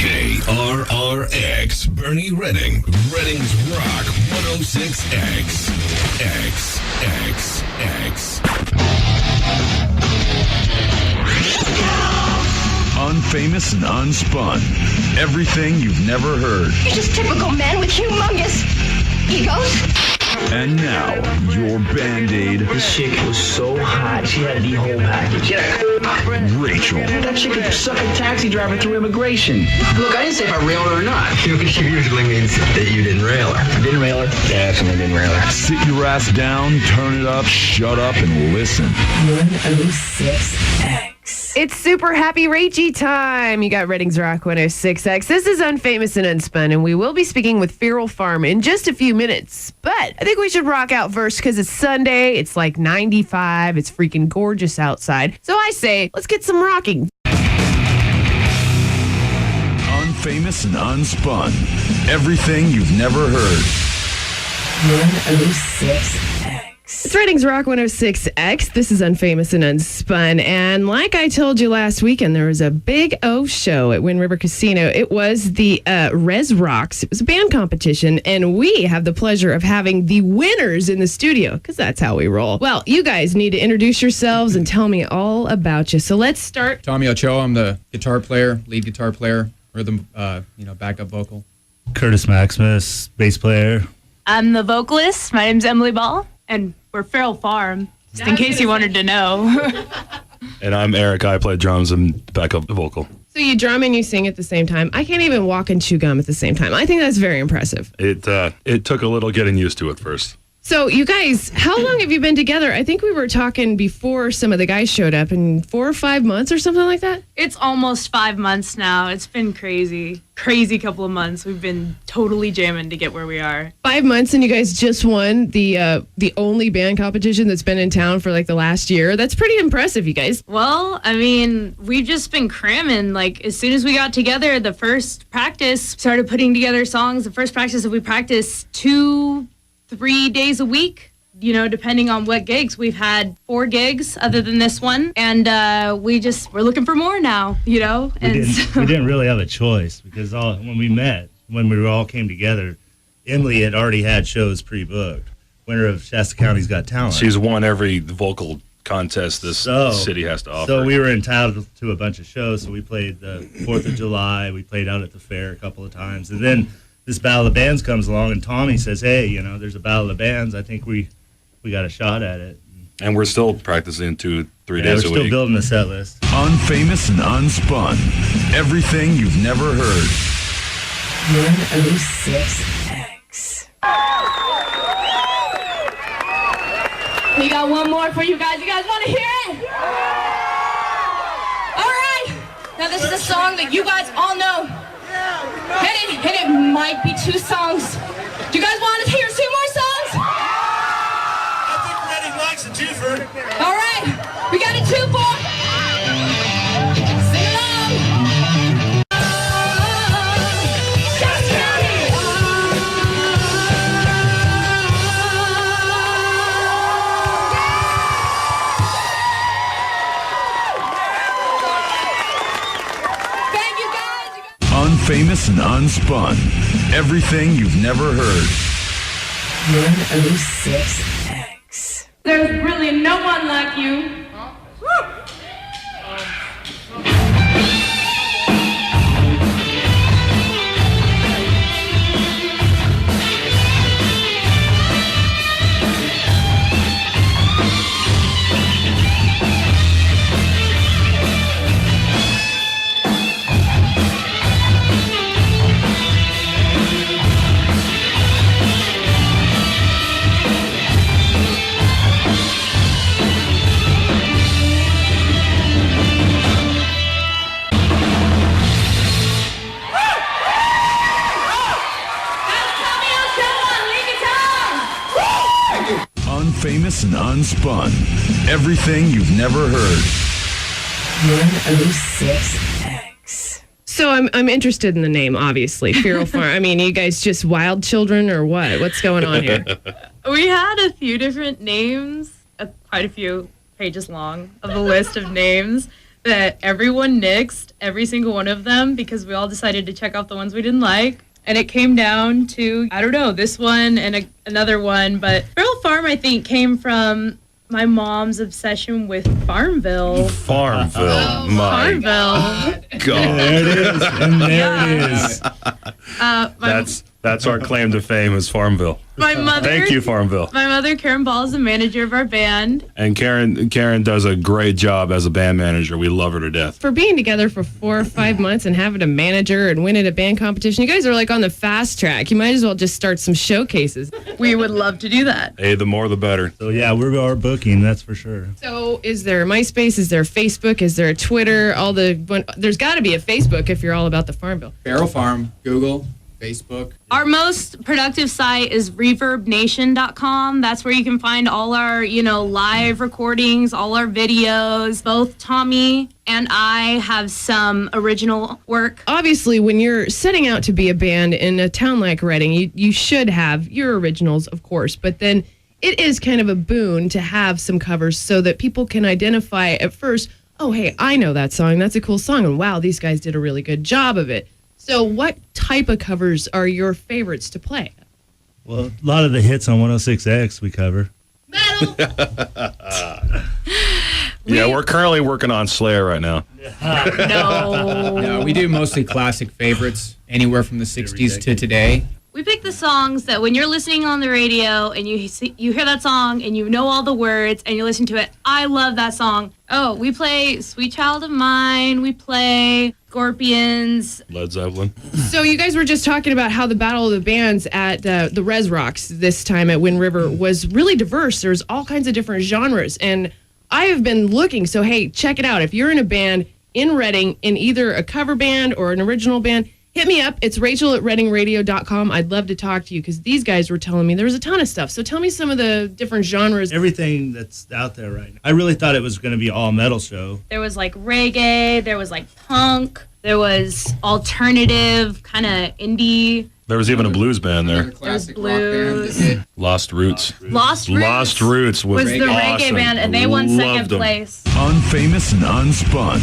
KRRX, Bernie Redding, Redding's Rock 106X. X. Unfamous and unspun. Everything you've never heard. You're just typical men with humongous egos. And now, your Band-Aid, This chick was so hot, she had the whole package. Rachel. That chick could suck a taxi driver through immigration. Look, I didn't say if I railed her or not. Which usually means that you didn't rail her. I didn't rail her. Definitely didn't rail her. Sit your ass down, turn it up, shut up, and listen. 106X. It's super happy Rachel time. You got Redding's Rock 106X. This is Unfamous and Unspun, and we will be speaking with Feral Farm in just a few minutes. But I think we should rock out first because it's Sunday. It's like 95. It's freaking gorgeous outside. So I say, let's get some rocking. Unfamous and unspun. Everything you've never heard. 106X. It's Redding's Rock 106X. This is Unfamous and Unspun. And like I told you last weekend, there was a big O show at Wind River Casino. It was the Res Rocks. It was a band competition. And we have the pleasure of having the winners in the studio because that's how we roll. Well, you guys need to introduce yourselves and tell me all about you. So let's start. Tommy Ochoa, I'm the guitar player, lead guitar player, rhythm, backup vocal. Curtis Maximus, bass player. I'm the vocalist. My name's Emily Ball, and we're Feral Farm, just in case you wanted to know. And I'm Eric. I play drums and backup vocal. So you drum and you sing at the same time. I can't even walk and chew gum at the same time. I think that's very impressive. It took a little getting used to at first. So you guys, how long have you been together? I think we were talking before some of the guys showed up in 4 or 5 months or something like that. It's almost 5 months now. It's been crazy couple of months. We've been totally jamming to get where we are. 5 months and you guys just won the only band competition that's been in town for like the last year. That's pretty impressive, you guys. Well, I mean, we've just been cramming. Like, as soon as we got together, the first practice, started putting together songs. The first practice that we practiced 2-3 days a week, depending on what gigs. We've had 4 gigs other than this one, and we're looking for more now, And We didn't really have a choice because when we all came together, Emily had already had shows pre-booked. Winner of Shasta County's Got Talent. She's won every vocal contest this city has to offer. So we were entitled to a bunch of shows. So we played the 4th of July. We played out at the fair a couple of times. And then this Battle of the Bands comes along, and Tommy says, hey, there's a Battle of the Bands. I think we got a shot at it. And we're still practicing 2-3 days a week. We're still building the set list. Unfamous and unspun. Everything you've never heard. 106X. we got one more for you guys. You guys want to hear it? All right. Now, this is a song that you guys all know. And it might be 2 songs. Do you guys want to hear 2 more songs? I think Redding likes a twofer. All right, we got a 2-4. Sing along. Shasta County. Thank you guys. Unfamous and unspun. Everything you've never heard. 106X. There's really no one like you. Unfamous and unspun. Everything you've never heard. 106X. So I'm interested in the name, obviously. Feral Farm. I mean, you guys just wild children or what? What's going on here? We had a few different names, quite a few pages long of the list of names. that everyone nixed every single one of them because we all decided to check off the ones we didn't like. And it came down to, I don't know, this one and another one. But Feral Farm, I think, came from my mom's obsession with Farmville. Farmville. My Farmville. God. There it is. And there it is. That's our claim to fame is Farmville. My mother. Thank you, Farmville. My mother, Karen Ball, is the manager of our band. And Karen does a great job as a band manager. We love her to death. For being together for 4 or 5 months and having a manager and winning a band competition, you guys are like on the fast track. You might as well just start some showcases. We would love to do that. Hey, the more the better. So yeah, we are booking, that's for sure. So is there MySpace? Is there Facebook? Is there a Twitter? There's got to be a Facebook if you're all about the Farmville. Feral Farm, Google, Facebook. Our most productive site is reverbnation.com. That's where you can find all our, live recordings, all our videos. Both Tommy and I have some original work. Obviously, when you're setting out to be a band in a town like Reading, you should have your originals, of course, but then it is kind of a boon to have some covers so that people can identify at first, oh, hey, I know that song. That's a cool song. And wow, these guys did a really good job of it. So what type of covers are your favorites to play? Well, a lot of the hits on 106X we cover. Metal! Yeah, we're currently working on Slayer right now. No, we do mostly classic favorites, anywhere from the 60s to today. We pick the songs that when you're listening on the radio and you hear that song and you know all the words and you listen to it, I love that song. Oh, we play Sweet Child of Mine. We play Scorpions. Led Zeppelin. So you guys were just talking about how the Battle of the Bands at the Res Rocks this time at Wind River was really diverse. There's all kinds of different genres. And I have been looking. So, hey, check it out. If you're in a band in Reading, in either a cover band or an original band, hit me up. It's Rachel at ReadingRadio.com. I'd love to talk to you because these guys were telling me there was a ton of stuff. So tell me some of the different genres. Everything that's out there right now. I really thought it was going to be all metal show. There was like reggae. There was like punk. There was alternative, kind of indie. There was even a blues band there. Classic blues. rock band. Lost Roots. Lost Roots was the reggae awesome. band, and they won second Loved them. place. Unfamous and unspun.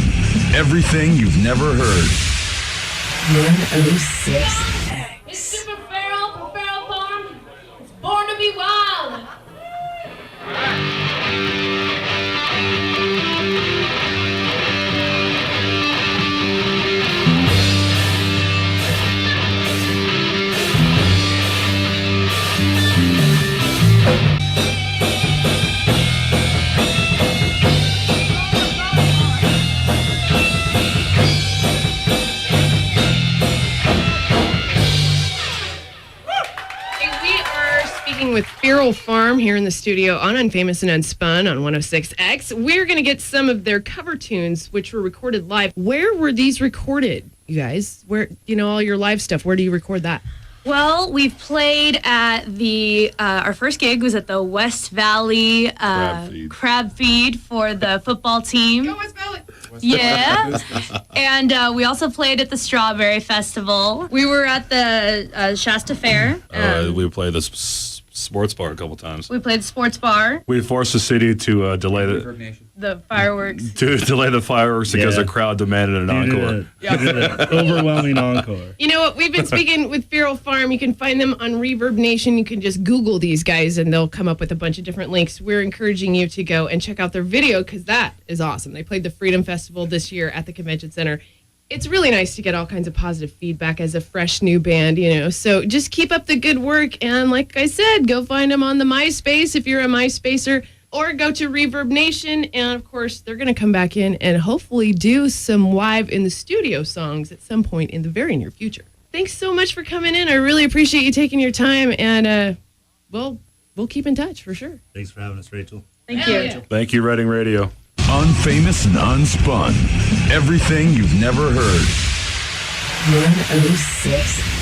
Everything you've never heard. 106. It's Super Feral from Feral Farm. It's born to be wild. With Feral Farm here in the studio on Unfamous and Unspun on 106X. We're going to get some of their cover tunes, which were recorded live. Where were these recorded, you guys? Where, all your live stuff, where do you record that? Well, we've played at the, our first gig was at the West Valley Crab Feed for the football team. Go West Valley! Yeah. And we also played at the Strawberry Festival. We were at the Shasta Fair. We played the sports bar a couple times. We played the sports bar. We forced the city to delay the fireworks. To delay the fireworks because the crowd demanded an encore. Overwhelming encore. You know what? We've been speaking with Feral Farm. You can find them on Reverb Nation. You can just Google these guys and they'll come up with a bunch of different links. We're encouraging you to go and check out their video because that is awesome. They played the Freedom Festival this year at the Convention Center. It's really nice to get all kinds of positive feedback as a fresh new band, So just keep up the good work. And like I said, go find them on the MySpace if you're a MySpacer. Or go to Reverb Nation, and of course, they're going to come back in and hopefully do some live in the studio songs at some point in the very near future. Thanks so much for coming in. I really appreciate you taking your time, and we'll keep in touch for sure. Thanks for having us, Rachel. Thank you. Yeah. Thank you, Reading Radio. Unfamous and unspun. Everything you've never heard. 106.